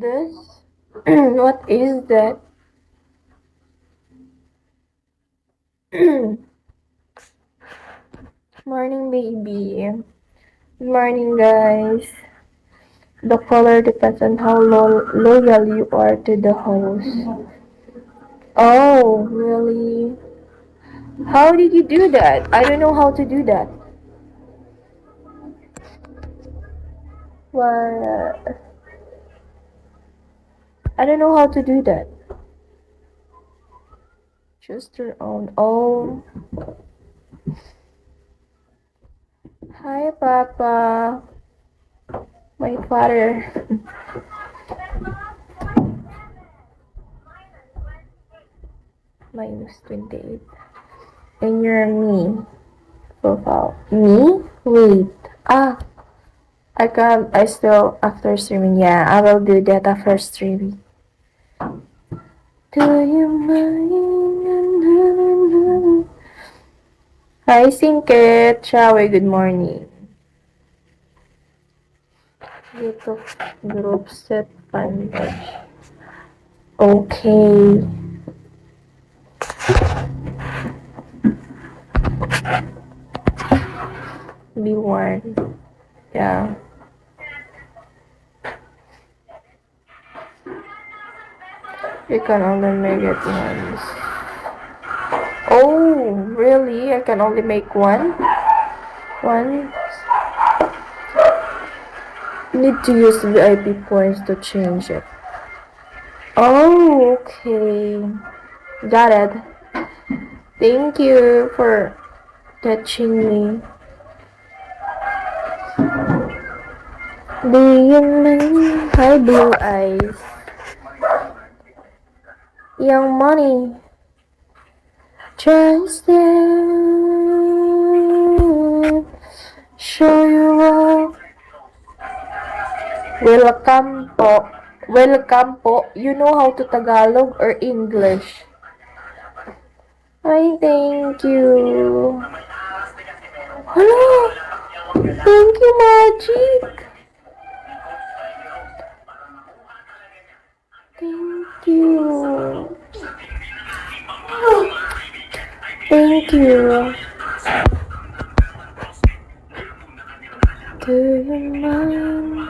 this? What is that? Morning, baby. Good morning, guys. The color depends on how loyal you are to the host. Oh, really? How did you do that? I don't know how to do that. What? I don't know how to do that. Just your own. Oh. Hi, Papa. My father. -28. And you're me. Profile. Me? Wait. I can't. I still after streaming. Yeah, I will do that after streaming. Do you mind? Hi, Sinket. Shawe, good morning. YouTube group set fan page. Okay. Be warned. Yeah. You can only make it once. Oh, really? I can only make one? One? Need to use VIP points to change it. Oh, okay. Got it. Thank you for touching me. Do you mind? Hi, Blue Eyes. Young Money. Just then, show you all. Welcome po. Welcome po. You know how to Tagalog or English? Hi, thank you. Hello. Thank you, Magic. Thank you. Thank you. Do you mind?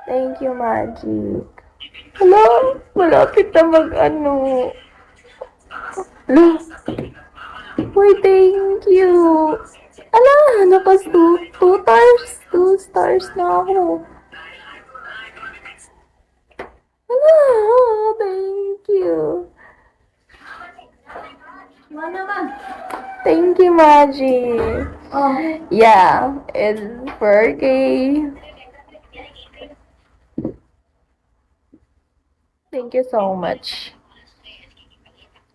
Thank you, Magic. Hello? Malapit na mag-ano. Hello? Why, thank you. Ala, nakas two stars na ako. Ala, thank you. Thank you, Magic. Oh. Yeah, it's 4K. Thank you so much.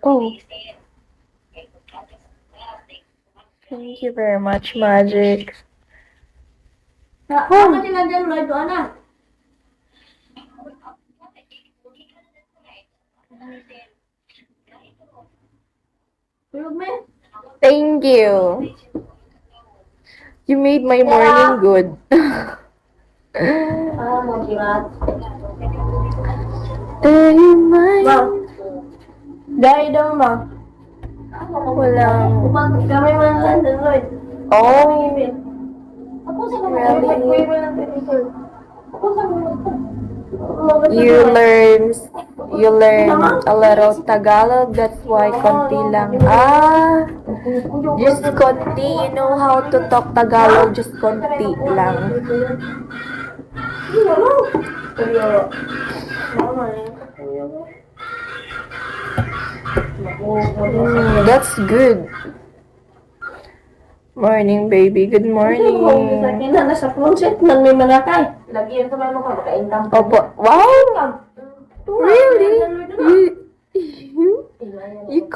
Oh. Thank you very much, Magic. Oh. Thank you. You made my morning good. Do you mind? Dahil daw, ma. Walang. Kami man lang doon. Oh. Really? You learn a little Tagalog, that's why konti lang. Just konti, you know how to talk Tagalog, just konti lang. That's good. Morning, baby. Good morning. Opo. Wow! Really? You